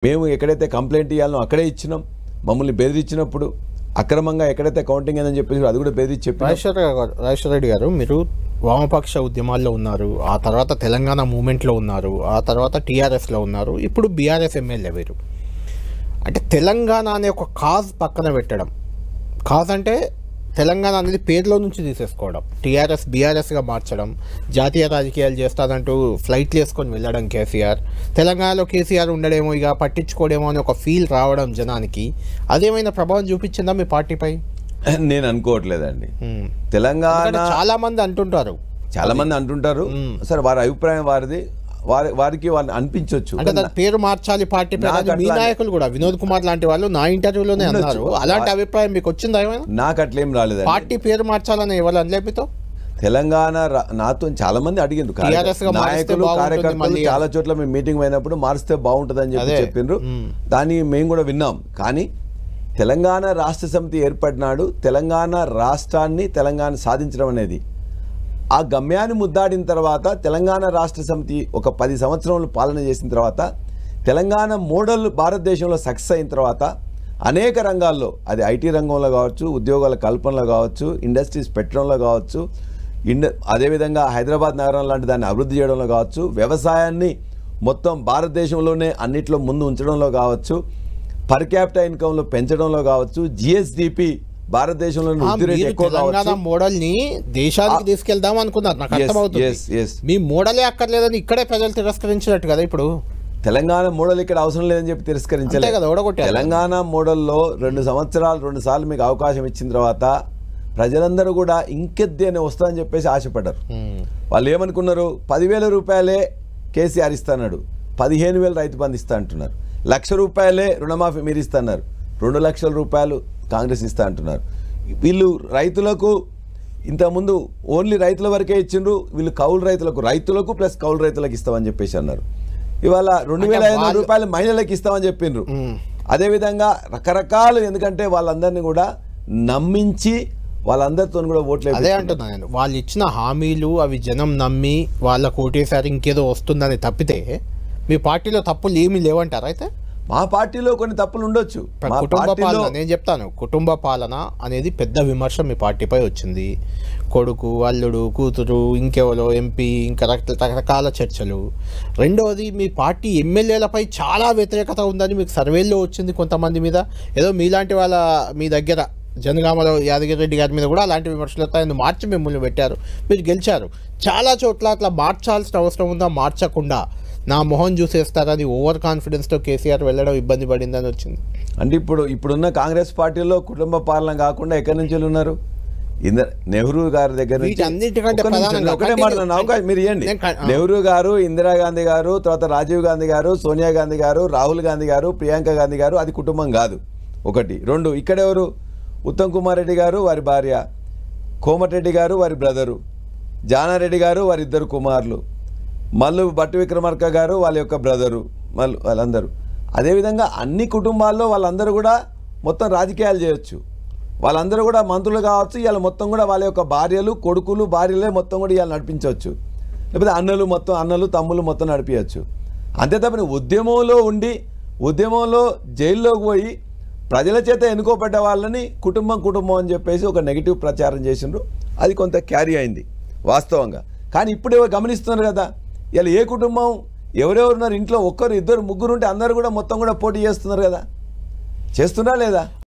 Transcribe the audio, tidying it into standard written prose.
మేము ఎక్కడైతే కంప్లైంట్ ఇవ్వాలనో అక్కడే ఇచ్చినాం. మమ్మల్ని బెదిరించినప్పుడు అక్రమంగా ఎక్కడైతే కౌంటింగ్ అని చెప్పేసి అది కూడా బెదిరించి చెప్పి. రాజేశ్వర రెడ్డి గారు, మీరు వామపక్ష ఉద్యమాల్లో ఉన్నారు, ఆ తర్వాత తెలంగాణ మూమెంట్లో ఉన్నారు, ఆ తర్వాత టీఆర్ఎస్లో ఉన్నారు, ఇప్పుడు బీఆర్ఎస్ ఎమ్మెల్యే. మీరు అంటే తెలంగాణ అనే ఒక కాజ్ పక్కన పెట్టడం, కాజ్ అంటే తెలంగాణ అనేది పేరులో నుంచి తీసేసుకోవడం, టీఆర్ఎస్ బీఆర్ఎస్గా మార్చడం, జాతీయ రాజకీయాలు చేస్తానంటూ ఫ్లైట్లు వేసుకొని వెళ్ళడం కేసీఆర్, తెలంగాణలో కేసీఆర్ ఉండడేమో ఇక పట్టించుకోడేమో అని ఒక ఫీల్ రావడం జనానికి, అదేమైనా ప్రభావం చూపించిందా మీ పార్టీపై? నేను అనుకోవట్లేదండి. తెలంగాణ చాలా మంది అంటుంటారు, సరే వారి అభిప్రాయం వారిది, వారికి వాళ్ళని అనిపించవచ్చు. అంటే దాని పేరు మార్చాలి పార్టీ పేరు. మీ నాయకులు కూడా వినోద్ కుమార్ లాంటి వాళ్ళు నా ఇంటర్వ్యూలోనే అన్నారు. అలాంటి అభిప్రాయం మీకు వచ్చిందా ఏమైనా? నాకు అట్లేం రాలేదు. పార్టీ పేరు మార్చాలని ఎవరు అనలేపితో తెలంగాణ నాతో చాలా మంది అడిగిండ్రు, నాయకులు కార్యకర్తలు చాలా చోట్ల మేము మీటింగ్ అయినప్పుడు మారిస్తే బాగుంటుంది అని చెప్పిండ్రు. దాన్ని మేము కూడా విన్నాం. కానీ తెలంగాణ రాష్ట్ర సమితి ఏర్పడినాడు, తెలంగాణ రాష్ట్రాన్ని తెలంగాణ సాధించడం అనేది ఆ గమ్యాన్ని ముద్దాడిన తర్వాత, తెలంగాణ రాష్ట్ర సమితి ఒక 10 సంవత్సరాలు పాలన చేసిన తర్వాత, తెలంగాణ మోడల్ భారతదేశంలో సక్సెస్ అయిన తర్వాత అనేక రంగాల్లో, అది ఐటీ రంగంలో కావచ్చు, ఉద్యోగాల కల్పనలో కావచ్చు, ఇండస్ట్రీస్ పెట్టడంలో కావచ్చు, అదేవిధంగా హైదరాబాద్ నగరం లాంటి దాన్ని అభివృద్ధి చేయడంలో కావచ్చు, వ్యవసాయాన్ని మొత్తం భారతదేశంలోనే అన్నిట్లో ముందు ఉంచడంలో కావచ్చు, పర్ క్యాపిటల్ ఇన్కంలో పెంచడంలో కావచ్చు, జిఎస్డిపి భారతదేశంలో మోడల్ ని దేశానికి తీసుకెళ్దాం అనుకున్నారు. నాకు అర్థమవుతుంది మీ మోడలే అక్కర్లేదని ఇక్కడే ప్రజలు తిరస్కరించినట్టు కదా. ఇప్పుడు తెలంగాణ మోడల్ ఇక్కడ అవసరం లేదని చెప్పి తిరస్కరించలేదు కదా. తెలంగాణ మోడల్లో 2 సంవత్సరాలు 2 సార్లు మీకు అవకాశం ఇచ్చిన తర్వాత ప్రజలందరూ కూడా ఇంకెద్ది అని వస్తుందని చెప్పేసి ఆశపడ్డారు. వాళ్ళు ఏమనుకున్నారు, 10,000 రూపాయలే కేసీఆర్ ఇస్తాడు, 15,000 రైతు బంధు ఇస్తా అంటున్నారు, ₹1,00,000 రుణమాఫీ మీరు ఇస్తున్నారు, 2,00,000 రూపాయలు కాంగ్రెస్ ఇస్తా అంటున్నారు. వీళ్ళు రైతులకు ఇంతకుముందు ఓన్లీ రైతుల వరకే ఇచ్చిండ్రు, వీళ్ళు రైతులకు ప్లస్ కౌలు రైతులకు ఇస్తామని చెప్పేసి అన్నారు. ఇవాళ 2,500 రూపాయలు మహిళలకు ఇస్తామని చెప్పిండ్రు. అదేవిధంగా రకరకాలు, ఎందుకంటే వాళ్ళందరినీ కూడా నమ్మించి వాళ్ళందరితో కూడా ఓట్లు. అదే అంటున్నాను, వాళ్ళు ఇచ్చిన హామీలు అవి జనం నమ్మి వాళ్ళకు ఓటేసారి ఇంకేదో వస్తుందని తప్పితే మీ పార్టీలో తప్పులు ఏమీ లేవంటారు. అయితే మా పార్టీలో కొన్ని తప్పులు ఉండొచ్చు. కుటుంబ పాలన, నేను చెప్తాను, కుటుంబ పాలన అనేది పెద్ద విమర్శ మీ పార్టీపై వచ్చింది. కొడుకు, అల్లుడు, కూతురు, ఇంకెవరో ఎంపీ, ఇంకా రకరకాల చర్చలు. రెండవది, మీ పార్టీ ఎమ్మెల్యేలపై చాలా వ్యతిరేకత ఉందని మీకు సర్వేల్లో వచ్చింది కొంతమంది మీద. ఏదో మీలాంటి వాళ్ళ మీ దగ్గర జనగామలో యాదగిరి రెడ్డి గారి మీద కూడా అలాంటి విమర్శలు ఆయన మార్చి మిమ్మల్ని పెట్టారు, మీరు గెలిచారు. చాలా చోట్ల అట్లా మార్చాల్సిన అవసరం ఉందా, మార్చకుండా నా మొహం చూసేస్తారని ఓవర్ కాన్ఫిడెన్స్తో కేసీఆర్ వెళ్ళడం ఇబ్బంది పడిందని వచ్చింది. అంటే ఇప్పుడున్న కాంగ్రెస్ పార్టీలో కుటుంబ పాలన కాకుండా ఎక్కడి నుంచి ఉన్నారు? నెహ్రూ గారి దగ్గర నుంచి ఒకటే మాట మీరు ఇవ్వండి. నెహ్రూ గారు, ఇందిరాగాంధీ గారు, తర్వాత రాజీవ్ గాంధీ గారు, సోనియా గాంధీ గారు, రాహుల్ గాంధీ గారు, ప్రియాంక గాంధీ గారు, అది కుటుంబం కాదు. 1 2 ఇక్కడెవరు? ఉత్తమ్ కుమార్ రెడ్డి గారు వారి భార్య, కోమటిరెడ్డి గారు వారి బ్రదరు, జానారెడ్డి గారు వారి 2 కుమారులు, మల్లు భట్టి విక్రమార్క గారు వాళ్ళ యొక్క బ్రదరు, వాళ్ళందరూ. అదేవిధంగా అన్ని కుటుంబాల్లో వాళ్ళందరూ కూడా మొత్తం రాజకీయాలు చేయొచ్చు, వాళ్ళందరూ కూడా మంత్రులు కావచ్చు. ఇవాళ మొత్తం కూడా వాళ్ళ యొక్క భార్యలు, కొడుకులు, భార్యలే మొత్తం కూడా ఇవాళ నడిపించవచ్చు, లేకపోతే అన్నలు తమ్ముళ్ళు మొత్తం నడిపించవచ్చు. అంతే తప్పని ఉద్యమంలో ఉండి ఉద్యమంలో జైల్లోకి పోయి ప్రజల చేత ఎన్నుకోబడ్డ వాళ్ళని కుటుంబం అని చెప్పేసి ఒక నెగిటివ్ ప్రచారం చేసిండ్రు. అది కొంత క్యారీ అయింది వాస్తవంగా. కానీ ఇప్పుడే గమనిస్తున్నారు కదా, ఇలా ఏ కుటుంబం ఎవరెవరున్నారు ఇంట్లో, 1 2 3 ఉంటే అందరూ కూడా మొత్తం కూడా పోటీ చేస్తున్నారు కదా, చేస్తున్నారా లేదా?